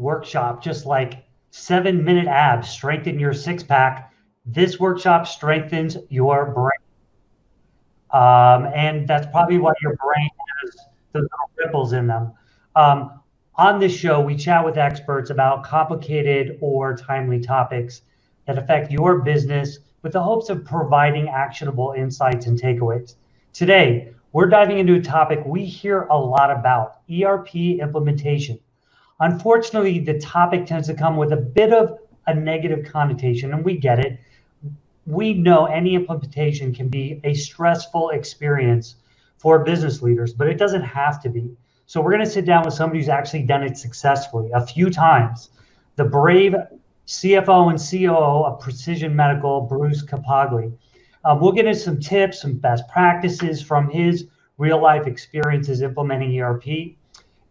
workshop, just like 7-minute abs, strengthen your six pack. This workshop strengthens your brain. And that's probably why your brain has those little ripples in them. On this show, we chat with experts about complicated or timely topics that affect your business with the hopes of providing actionable insights and takeaways. Today, we're diving into a topic we hear a lot about, ERP implementation. Unfortunately, the topic tends to come with a bit of a negative connotation, and we get it. We know any implementation can be a stressful experience for business leaders, but it doesn't have to be. So we're going to sit down with somebody who's actually done it successfully a few times. The brave CFO and COO of Precision Medical, Bruce Capagli. We'll get into some tips, some best practices from his real life experiences implementing ERP.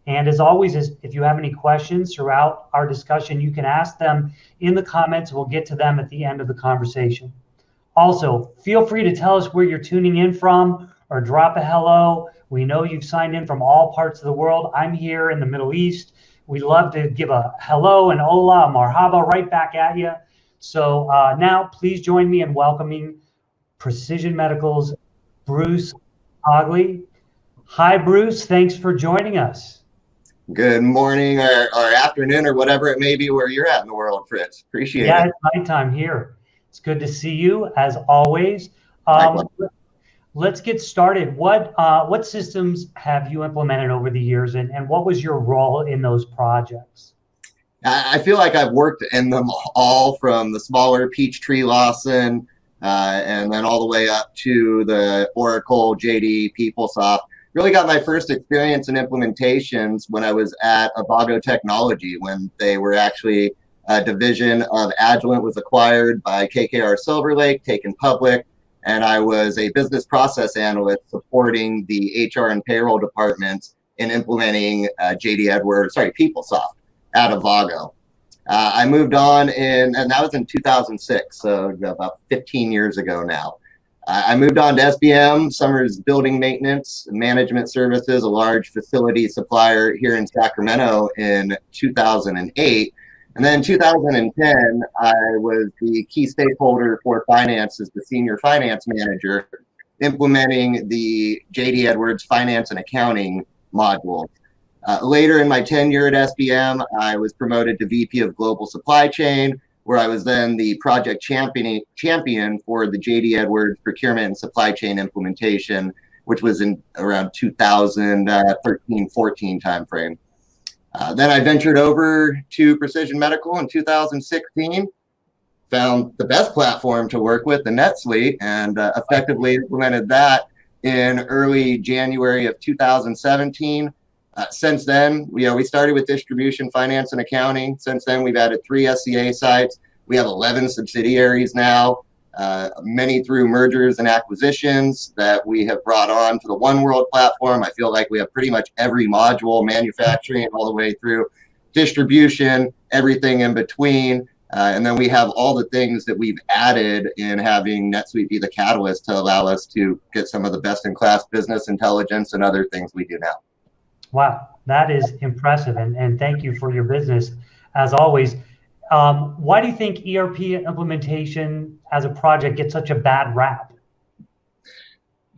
And as always, if you have any questions throughout our discussion, you can ask them in the comments. We'll get to them at the end of the conversation. Also, feel free to tell us where you're tuning in from or drop a hello. We know you've signed in from all parts of the world. I'm here in the Middle East. We love to give a hello and hola, marhaba right back at you. So now please join me in welcoming Precision Medical's Bruce Capagli. Hi, Bruce. Thanks for joining us. Good morning or afternoon or whatever it may be where you're at in the world, Fritz. Appreciate it. Yeah, it's nighttime here. It's good to see you as always. Let's get started. What systems have you implemented over the years, and what was your role in those projects? I feel like I've worked in them all, from the smaller Peachtree Lawson and then all the way up to the Oracle, JD, PeopleSoft. Really got my first experience in implementations when I was at Avago Technology, when they were actually a division of Agilent, was acquired by KKR Silver Lake, taken public, and I was a business process analyst supporting the HR and payroll departments in implementing PeopleSoft at Avago. I moved on and that was in 2006, so about 15 years ago now. I moved on to SBM, Summers Building Maintenance Management Services, a large facility supplier here in Sacramento, in 2008. And then in 2010, I was the key stakeholder for finance as the senior finance manager, implementing the JD Edwards finance and accounting module. Later in my tenure at SBM, I was promoted to VP of Global Supply Chain, where I was then the project champion for the JD Edwards procurement and supply chain implementation, which was in around 2013-14 timeframe. Then I ventured over to Precision Medical in 2016, found the best platform to work with, the Netsuite, and effectively implemented that in early January of 2017. Since then, we started with distribution, finance, and accounting. Since then, we've added 3 SCA sites. We have 11 subsidiaries now, many through mergers and acquisitions that we have brought on to the One World platform. I feel like we have pretty much every module, manufacturing all the way through distribution, everything in between. And then we have all the things that we've added in having NetSuite be the catalyst to allow us to get some of the best-in-class business intelligence and other things we do now. Wow, that is impressive, and thank you for your business, as always. Why do you think ERP implementation as a project gets such a bad rap?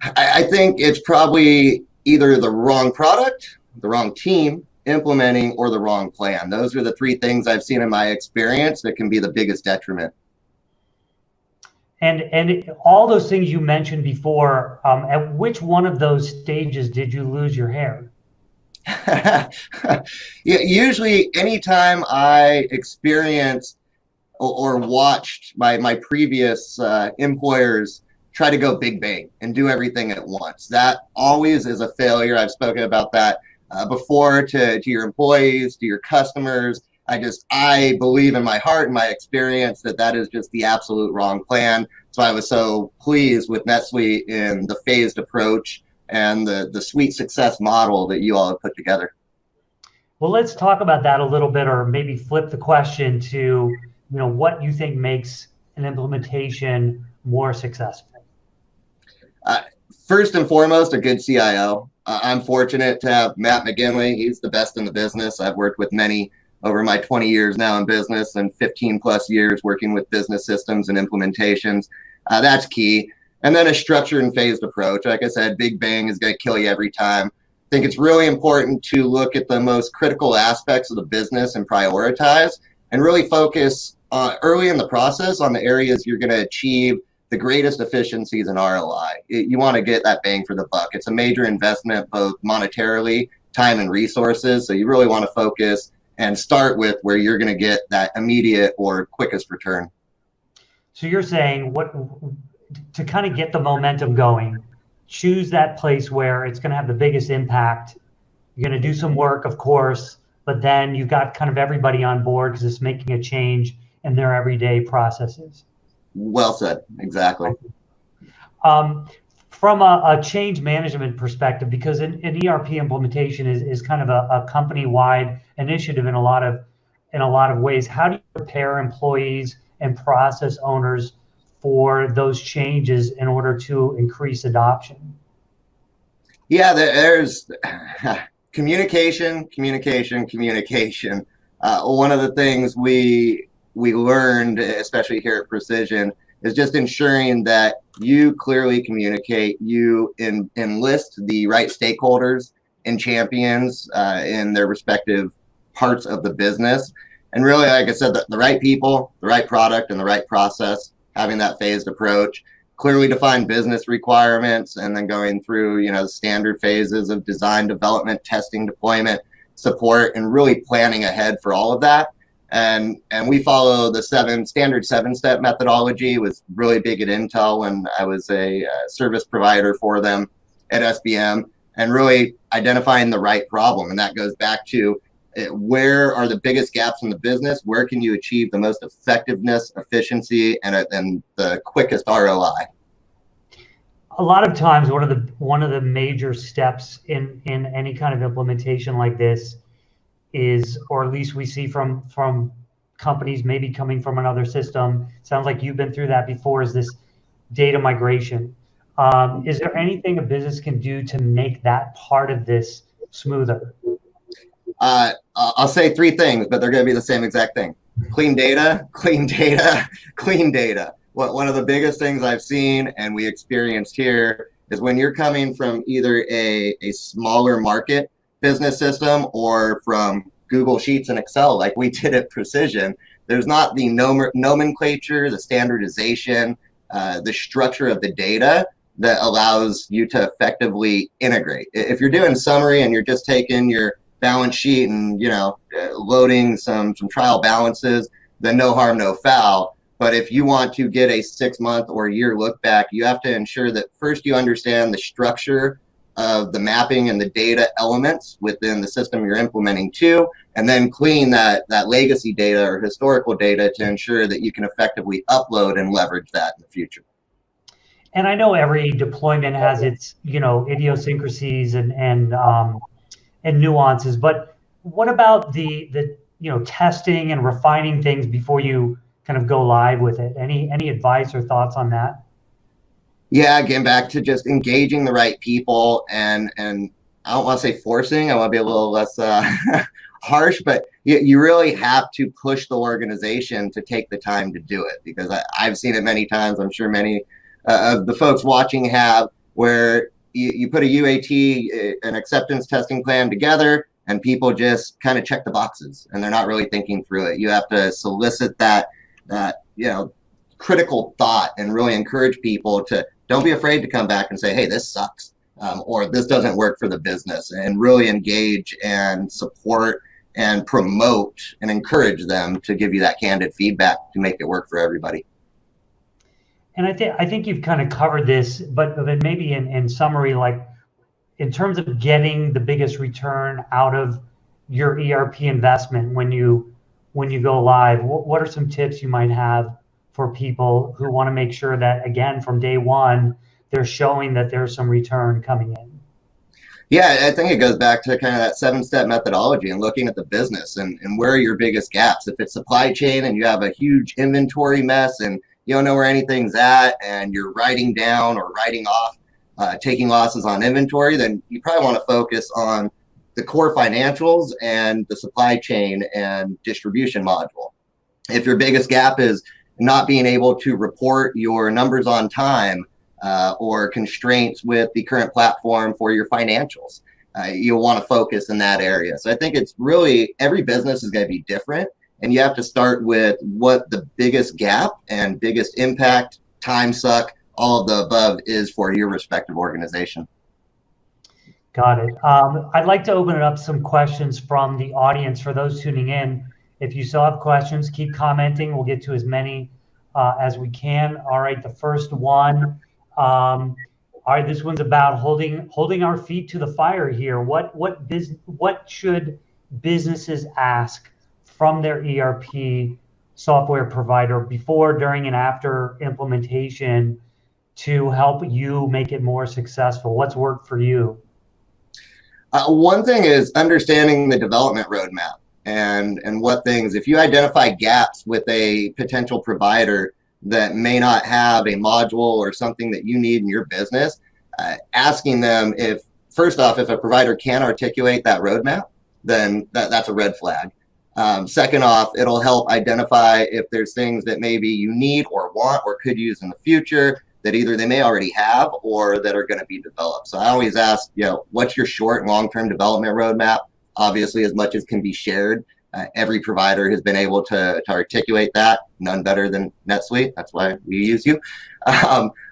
I think it's probably either the wrong product, the wrong team implementing, or the wrong plan. Those are the 3 things I've seen in my experience that can be the biggest detriment. And all those things you mentioned before, at which one of those stages did you lose your hair? Yeah, usually anytime I experienced or watched my previous employers try to go big bang and do everything at once, that always is a failure. I've spoken about that before to your employees, to your customers. I believe in my heart and my experience that is just the absolute wrong plan. So I was so pleased with NetSuite in the phased approach and the suite success model that you all have put together. Well, let's talk about that a little bit, or maybe flip the question to, what you think makes an implementation more successful. First and foremost, a good CIO. I'm fortunate to have Matt McGinley. He's the best in the business. I've worked with many over my 20 years now in business and 15 plus years working with business systems and implementations. That's key. And then a structured and phased approach. Like I said, big bang is going to kill you every time. I think it's really important to look at the most critical aspects of the business and prioritize and really focus early in the process on the areas you're going to achieve the greatest efficiencies and ROI. You want to get that bang for the buck. It's a major investment, both monetarily, time and resources. So you really want to focus and start with where you're going to get that immediate or quickest return. So you're saying to kind of get the momentum going, choose that place where it's going to have the biggest impact. You're going to do some work, of course, but then you've got kind of everybody on board because it's making a change in their everyday processes. Well said. Exactly. From a change management perspective, because an ERP implementation is kind of a company-wide initiative in a lot of ways. How do you prepare employees and process owners for those changes in order to increase adoption? Yeah, there's communication. One of the things we learned, especially here at Precision, is just ensuring that you clearly communicate, you enlist the right stakeholders and champions in their respective parts of the business. And really, like I said, the right people, the right product, and the right process, having that phased approach, clearly defined business requirements, and then going through, the standard phases of design, development, testing, deployment, support, and really planning ahead for all of that. And we follow the standard 7-step methodology. It was really big at Intel when I was a service provider for them at SBM, and really identifying the right problem. And that goes back to where are the biggest gaps in the business? Where can you achieve the most effectiveness, efficiency, and the quickest ROI? A lot of times, one of the major steps in any kind of implementation like this is, or at least we see from companies maybe coming from another system, sounds like you've been through that before, is this data migration. Is there anything a business can do to make that part of this smoother? I'll say 3 things, but they're going to be the same exact thing. Clean data, clean data, clean data. One of the biggest things I've seen and we experienced here is when you're coming from either a smaller market business system or from Google Sheets and Excel like we did at Precision, there's not the nomenclature, the standardization, the structure of the data that allows you to effectively integrate. If you're doing summary and you're just taking your balance sheet and loading some trial balances, then no harm, no foul. But if you want to get a 6-month or year look back, you have to ensure that first you understand the structure of the mapping and the data elements within the system you're implementing to, and then clean that legacy data or historical data to ensure that you can effectively upload and leverage that in the future. And I know every deployment has its idiosyncrasies and nuances, but what about the testing and refining things before you kind of go live with it? Any advice or thoughts on that? Yeah, again, back to just engaging the right people, and I don't want to say forcing, I want to be a little less harsh, but you really have to push the organization to take the time to do it, because I've seen it many times. I'm sure many of the folks watching have, where you put a UAT, an acceptance testing plan together, and people just kind of check the boxes and they're not really thinking through it. You have to solicit that critical thought and really encourage people to don't be afraid to come back and say, hey, this sucks, or this doesn't work for the business, and really engage and support and promote and encourage them to give you that candid feedback to make it work for everybody. And I think you've kind of covered this, but maybe in summary, like in terms of getting the biggest return out of your ERP investment when you go live, what are some tips you might have for people who want to make sure that, again, from day one, they're showing that there's some return coming in? Yeah, I think it goes back to kind of that 7-step methodology and looking at the business and where are your biggest gaps. If it's supply chain and you have a huge inventory mess and you don't know where anything's at and you're writing down or writing off, taking losses on inventory, then you probably want to focus on the core financials and the supply chain and distribution module. If your biggest gap is not being able to report your numbers on time, or constraints with the current platform for your financials, you'll want to focus in that area. So I think it's really, every business is going to be different, and you have to start with what the biggest gap and biggest impact, time suck, all of the above is for your respective organization. Got it. I'd like to open it up some questions from the audience for those tuning in. If you still have questions, keep commenting. We'll get to as many as we can. All right, the first one. All right, this one's about holding our feet to the fire here. What should businesses ask from their ERP software provider before, during, and after implementation to help you make it more successful? What's worked for you? One thing is understanding the development roadmap and what things, if you identify gaps with a potential provider that may not have a module or something that you need in your business, asking them if, first off, if a provider can articulate that roadmap, then that's a red flag. Second off, it'll help identify if there's things that maybe you need or want or could use in the future that either they may already have or that are going to be developed. So I always ask, what's your short and long-term development roadmap? Obviously, as much as can be shared. Every provider has been able to articulate that, none better than NetSuite. That's why we use you.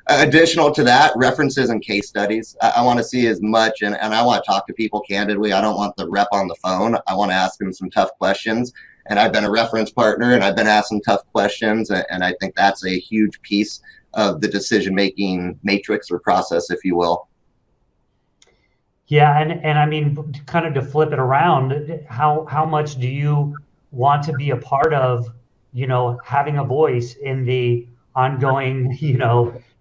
Additional to that, references and case studies. I want to see as much, and I want to talk to people candidly. I don't want the rep on the phone. I want to ask them some tough questions. And I've been a reference partner, and I've been asked some tough questions, and I think that's a huge piece of the decision-making matrix or process, if you will. Yeah, and I mean, kind of to flip it around, how much do you want to be a part of, having a voice in the ongoing,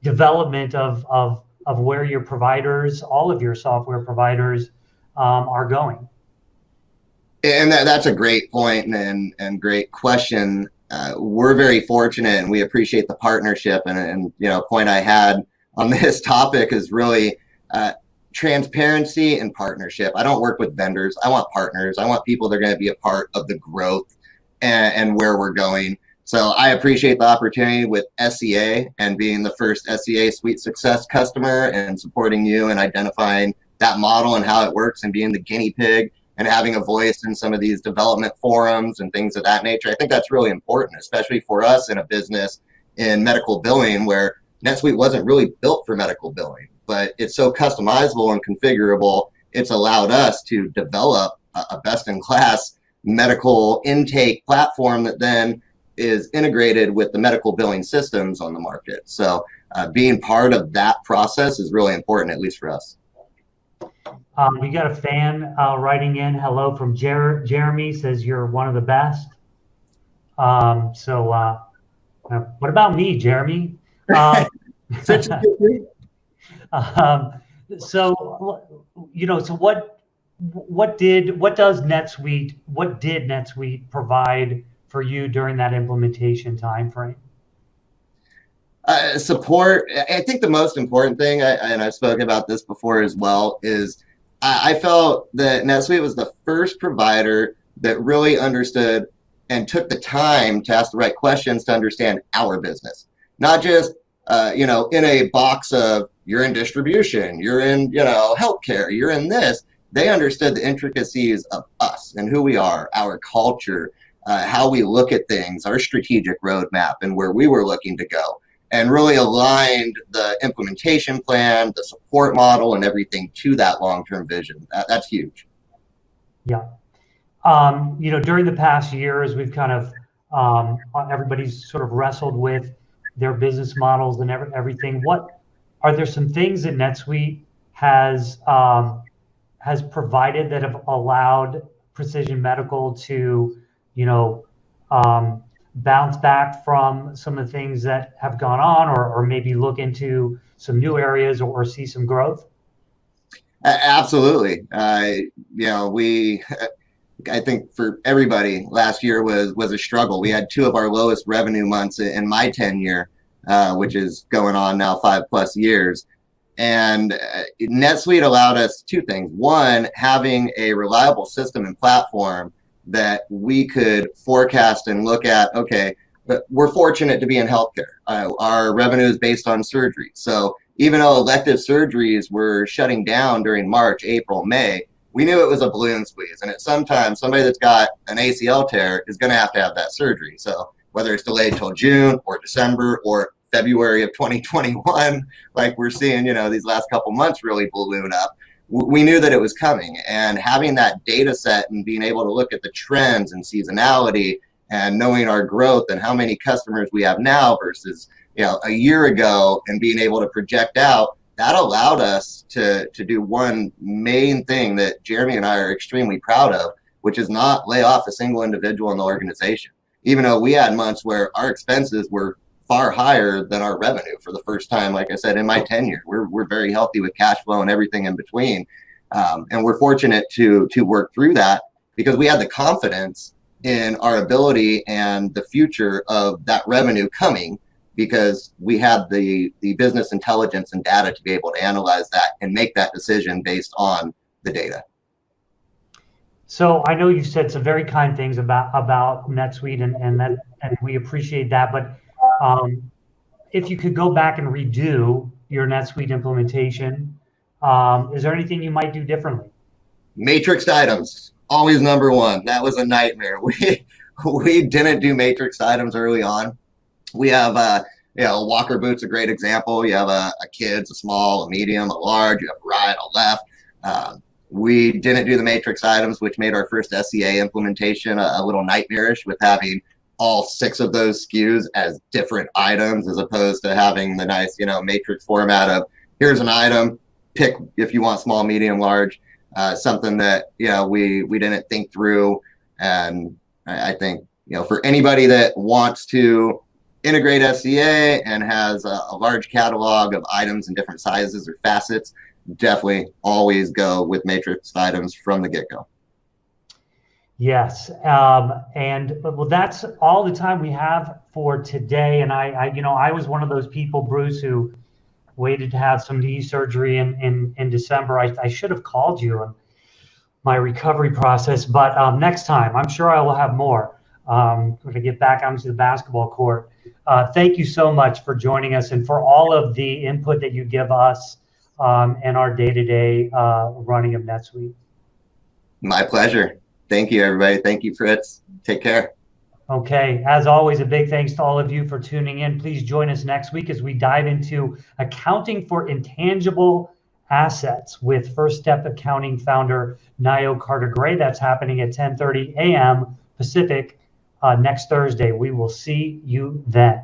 development of where your providers, all of your software providers, are going? And that's a great point and great question. We're very fortunate, and we appreciate the partnership. And point I had on this topic is really transparency and partnership. I don't work with vendors. I want partners. I want people that are going to be a part of the growth and where we're going. So I appreciate the opportunity with SEA and being the first SEA Suite Success customer and supporting you and identifying that model and how it works and being the guinea pig and having a voice in some of these development forums and things of that nature. I think that's really important, especially for us in a business in medical billing where NetSuite wasn't really built for medical billing, but it's so customizable and configurable. It's allowed us to develop a best-in-class medical intake platform that then is integrated with the medical billing systems on the market. So being part of that process is really important, at least for us. We got a fan writing in. Hello from Jeremy, says you're one of the best. So what about me, Jeremy? So what did NetSuite provide for you during that implementation time frame? Support. I think the most important thing, and I've spoken about this before as well, is I felt that NetSuite was the first provider that really understood and took the time to ask the right questions to understand our business. Not just, in a box of you're in distribution, you're in, healthcare, you're in this. They understood the intricacies of us and who we are, our culture, how we look at things, our strategic roadmap, and where we were looking to go, and really aligned the implementation plan, the support model, and everything to that long-term vision. That's huge. Yeah. During the past year, as we've kind of, everybody's sort of wrestled with their business models and everything, are there some things that NetSuite has provided that have allowed Precision Medical to, bounce back from some of the things that have gone on, or maybe look into some new areas or see some growth? Absolutely. I think for everybody, last year was a struggle. We had two of our lowest revenue months in my tenure, which is going on now 5+ years. And NetSuite allowed us two things. One, having a reliable system and platform that we could forecast and look at, okay, but we're fortunate to be in healthcare. Our revenue is based on surgery. So even though elective surgeries were shutting down during March, April, May, we knew it was a balloon squeeze. And at some time, somebody that's got an ACL tear is going to have that surgery. So whether it's delayed till June or December or February of 2021, like we're seeing, these last couple months really balloon up, we knew that it was coming. And having that data set and being able to look at the trends and seasonality and knowing our growth and how many customers we have now versus a year ago, and being able to project out, that allowed us to do one main thing that Jeremy and I are extremely proud of, which is not lay off a single individual in the organization. Even though we had months where our expenses were far higher than our revenue for the first time, like I said, in my tenure. We're very healthy with cash flow and everything in between. And we're fortunate to work through that because we had the confidence in our ability and the future of that revenue coming, because we had the business intelligence and data to be able to analyze that and make that decision based on the data. So I know you said some very kind things about NetSuite, and we appreciate that. But if you could go back and redo your NetSuite implementation, is there anything you might do differently? Matrixed items, always number one. That was a nightmare. We didn't do matrixed items early on. We have Walker boot's a great example. You have a kids, a small, a medium, a large, you have a right, a left. We didn't do the matrix items, which made our first SEA implementation a little nightmarish, with having all 6 of those SKUs as different items, as opposed to having the nice, matrix format of here's an item, pick if you want small, medium, large. Something that we didn't think through. And I think for anybody that wants to integrate SEA and has a large catalog of items in different sizes or facets, definitely always go with matrix items from the get-go. Yes, and well, that's all the time we have for today. And I was one of those people, Bruce, who waited to have some knee surgery in December. I should have called you on my recovery process, but next time, I'm sure I will have more. When I get back onto the basketball court. Thank you so much for joining us and for all of the input that you give us in our day-to-day running of NetSuite. My pleasure. Thank you, everybody. Thank you, Fritz. Take care. Okay. As always, a big thanks to all of you for tuning in. Please join us next week as we dive into accounting for intangible assets with First Step Accounting founder Nayo Carter-Gray. That's happening at 10:30 a.m. Pacific next Thursday. We will see you then.